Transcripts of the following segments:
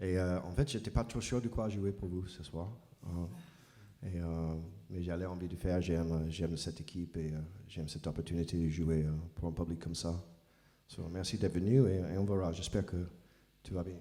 Et en fait, j'étais pas trop sûr de quoi jouer pour vous ce soir. Mais j'avais envie de faire, j'aime cette équipe et j'aime cette opportunité de jouer pour un public comme ça. So, merci d'être venu et on verra. J'espère que tout va bien.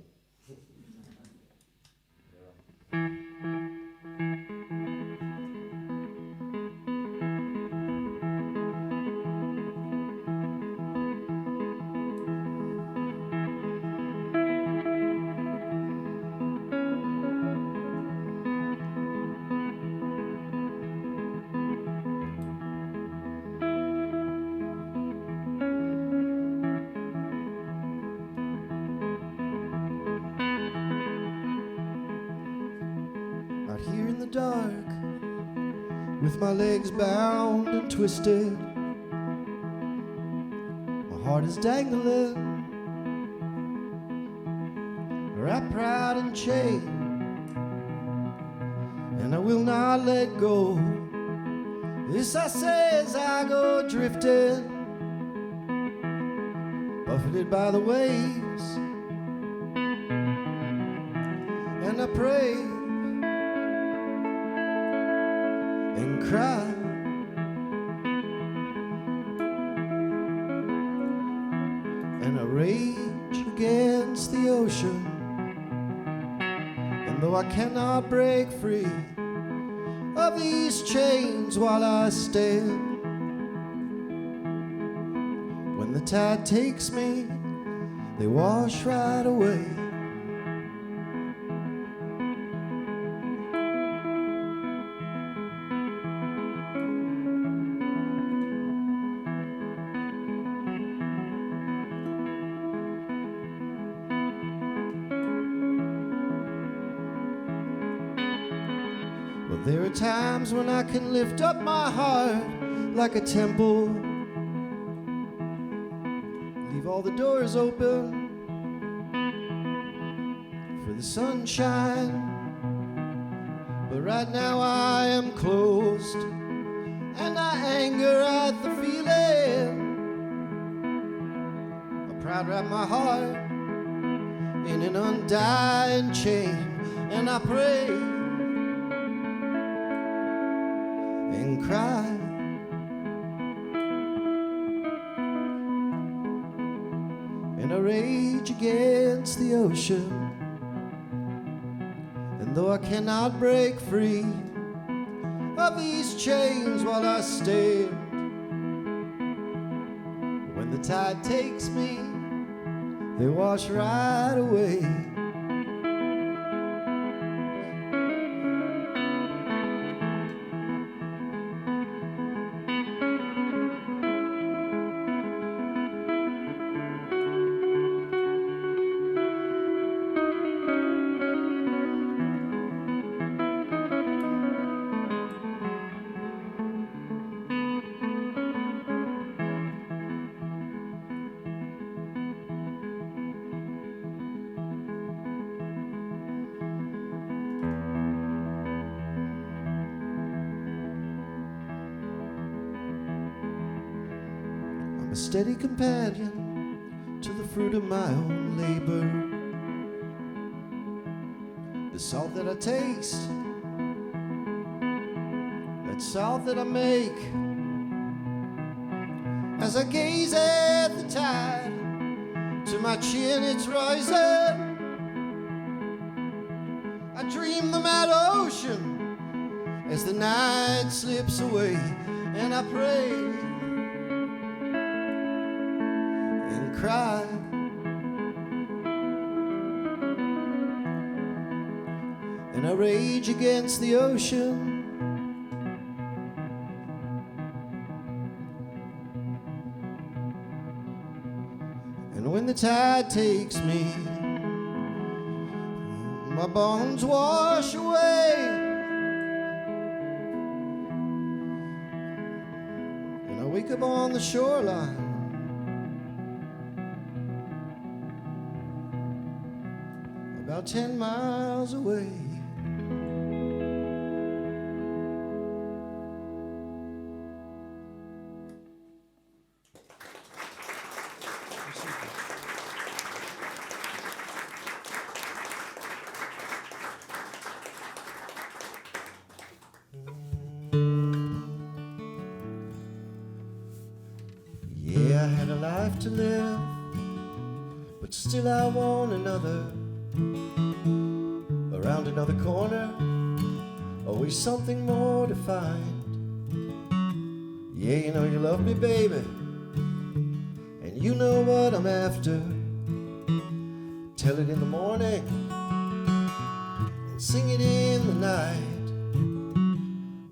Here in the dark, with my legs bound and twisted, my heart is dangling, wrapped proud and chained, and I will not let go. This I say as I go drifting, buffeted by the waves, and I pray and cry and I rage against the ocean, and though I cannot break free of these chains while I stand, when the tide takes me, they wash right away. There are times when I can lift up my heart like a temple, leave all the doors open for the sunshine, but right now I am closed and I anger at the feeling. I proud wrap my heart in an undying chain, and I pray and cry and I rage against the ocean, and though I cannot break free of these chains while I stand, when the tide takes me, they wash right away. Steady companion to the fruit of my own labor, the salt that I taste, that salt that I make, as I gaze at the tide, to my chin it's rising, I dream the mad ocean as the night slips away, and I pray cry and I rage against the ocean, and when the tide takes me, my bones wash away, and I wake up on the shoreline about 10 miles away. life to live, but still I want another. Around another corner, always something more to find. Yeah, you know you love me, baby, and you know what I'm after. Tell it in the morning and sing it in the night.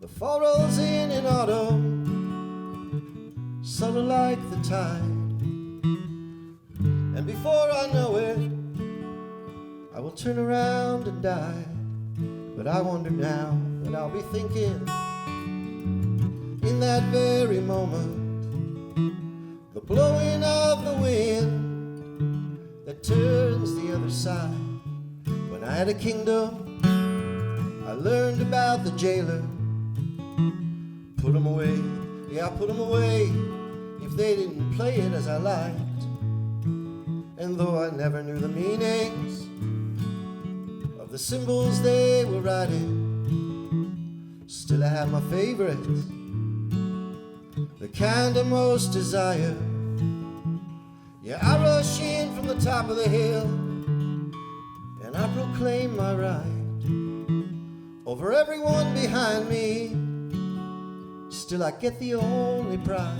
The fall rolls in autumn, subtle like the tide, and before I know it, I will turn around and die. But I wonder now what I'll be thinking in that very moment. The blowing of the wind that turns the other side. When I had a kingdom, I learned about the jailer. Put them away, yeah, I put them away if they didn't play it as I liked. And though I never knew the meanings of the symbols they were writing, still I have my favorites, the kind I most desire. Yeah, I rush in from the top of the hill and I proclaim my right over everyone behind me. Still I get the only prize.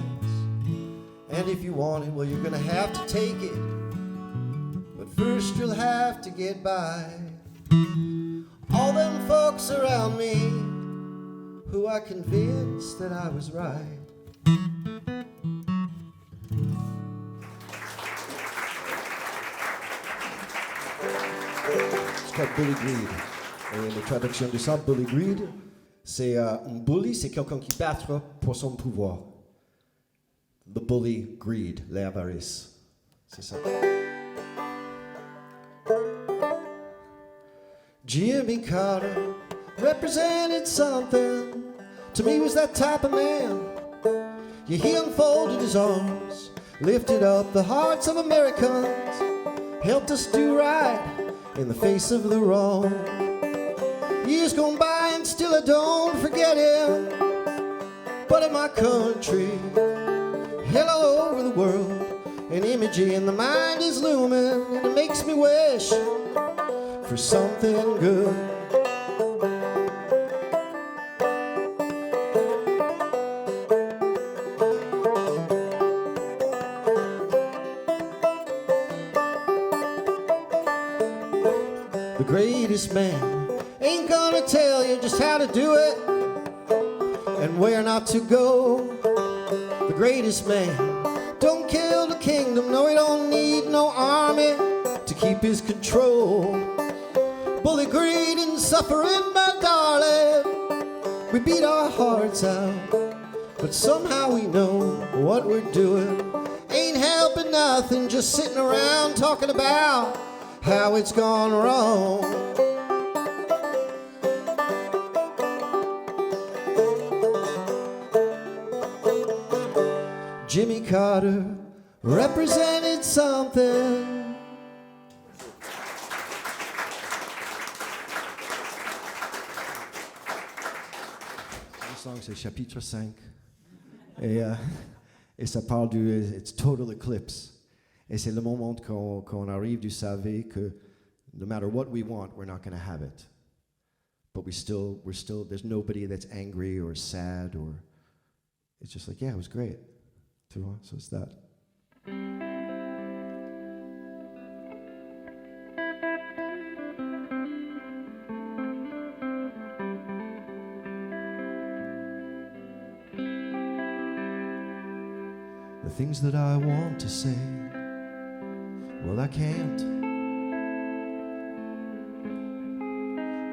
And if you want it, well, you're gonna have to take it, but first you'll have to get by all them folks around me who are convinced that I was right. C'est Bully Greed. Et la traduction de ça, Bully Greed, c'est un bully, c'est quelqu'un qui battra pour son pouvoir. The bully, greed, l'avarice. C'est ça. Jimmy Carter represented something. To me, was that type of man. Yeah, he unfolded his arms, lifted up the hearts of Americans, helped us do right in the face of the wrong. Years gone by and still I don't forget him. But in my country, hell all over the world, an image in the mind is looming, and it makes me wish for something good. The greatest man ain't gonna tell you just how to do it and where not to go. The greatest man don't kill the kingdom, no, he don't need no army to keep his control. Bully, greed and suffering, my darling, we beat our hearts out, but somehow we know what we're doing ain't helping nothing, just sitting around talking about how it's gone wrong. Jimmy Carter represented something. Le song, c'est chapitre 5. Et ça parle du It's Total Eclipse. Et c'est le moment qu'on arrive, du savez que no matter what we want, we're not going to have it. But we're still, there's nobody that's angry or sad, or it's just like, yeah, it was great. Tu vois? So it's that. The things that I want to say, well, I can't.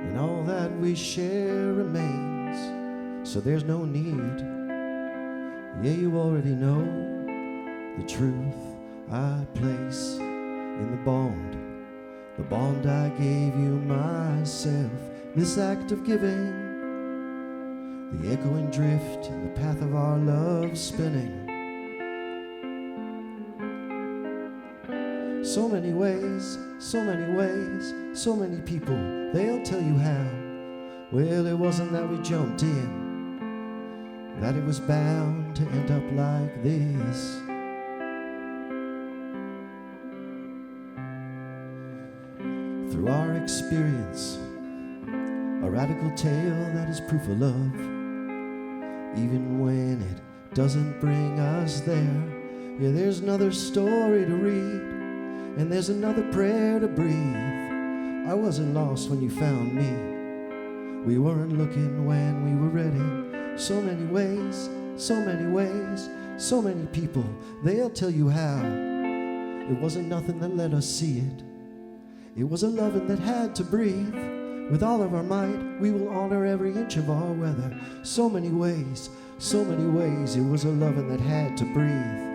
And all that we share remains, so there's no need. Yeah, you already know the truth I place in the bond I gave you myself. This act of giving, the echoing drift in the path of our love spinning. So many ways, so many ways, so many people, they'll tell you how. Well, it wasn't that we jumped in, that it was bound to end up like this. through our experience, a radical tale that is proof of love, even when it doesn't bring us there. Yeah, there's another story to read, and there's another prayer to breathe. I wasn't lost when you found me. We weren't looking when we were ready. So many ways, so many ways, so many people, they'll tell you how. It wasn't nothing that let us see it. It was a loving that had to breathe. With all of our might, we will honor every inch of our weather. So many ways, so many ways. It was a loving that had to breathe.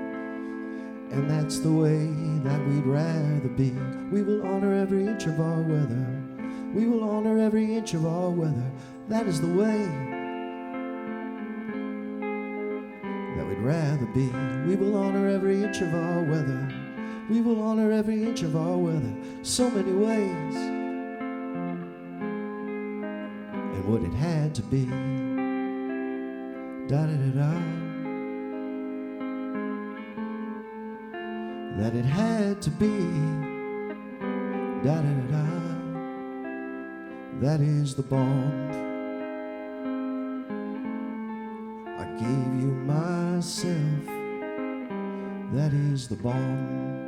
And that's the way that we'd rather be. We will honor every inch of our weather. We will honor every inch of our weather. That is the way that we'd rather be. We will honor every inch of our weather. We will honor every inch of our weather. So many ways. And what it had to be. Da-da-da-da. That it had to be. Da-da-da-da. That is the bond. I gave you myself. That is the bond.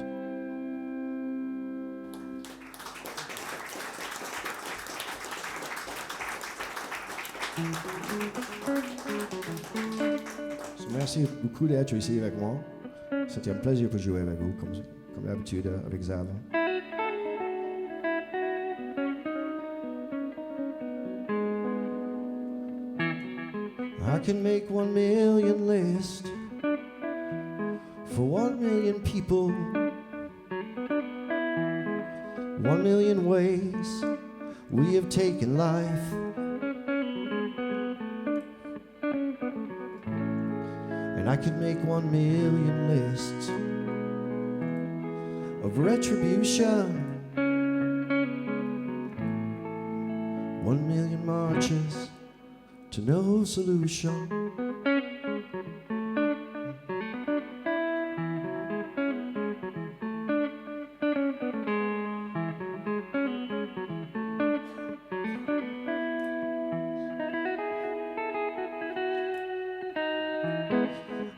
Merci beaucoup d'être ici avec moi. C'était un plaisir pour jouer avec vous, comme d'habitude avec Zav. I can make 1 million lists for 1 million people, 1 million ways we have taken life. And I could make 1 million lists of retribution, 1 million marches to no solution.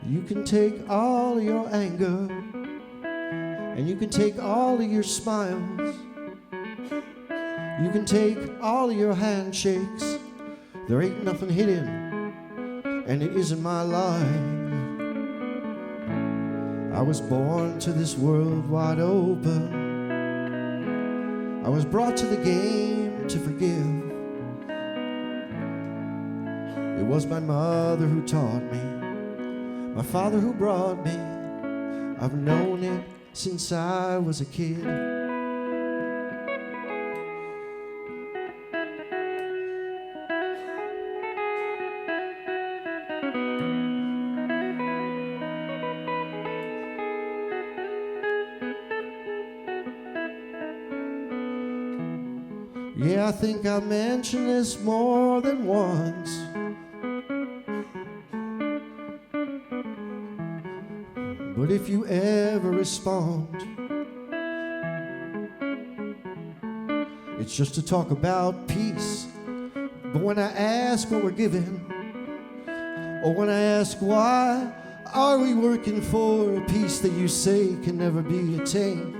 You can take all of your anger, and you can take all of your smiles. You can take all of your handshakes. There ain't nothing hidden, and it isn't my lie. I was born to this world wide open. I was brought to the game to forgive. It was my mother who taught me, my father who brought me. I've known it since I was a kid. Yeah, I think I mentioned this more than once. But if you ever respond, it's just to talk about peace. But when I ask what we're given, or when I ask why are we working for a peace that you say can never be attained,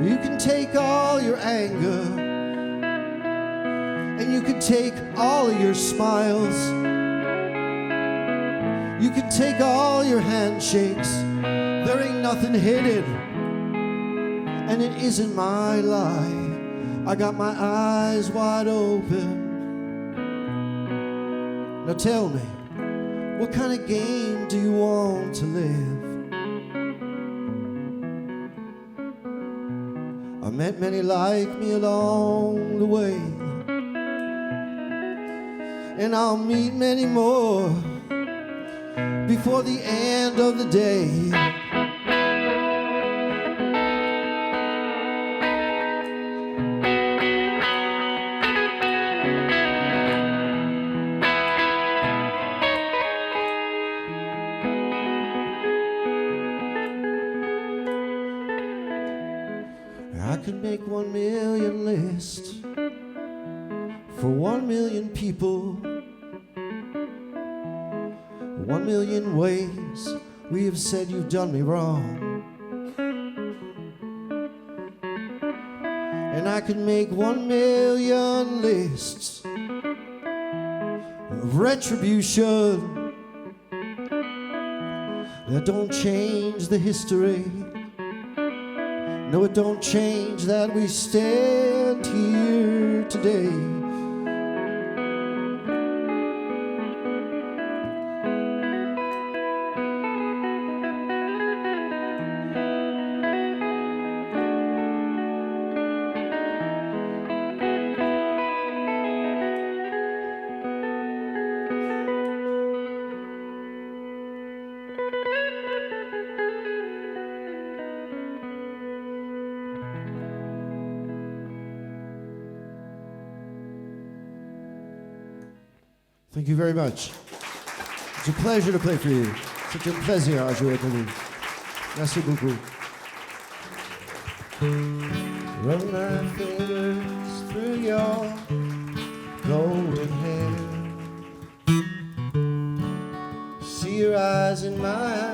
you can take all your anger, and you can take all of your smiles. You can take all your handshakes. There ain't nothing hidden, and it isn't my lie. I got my eyes wide open. Now tell me, what kind of game do you want to live? I met many like me along the way, and I'll meet many more before the end of the day. I could make 1 million lists for 1 million people, 1 million ways we have said you've done me wrong. And I could make 1 million lists of retribution that don't change the history. No, it don't change that we stand here today. Thank you very much. It's a pleasure to play for you. C'est un plaisir à jouer pour vous. Merci beaucoup. Run my fingers through your golden hair. See your eyes in my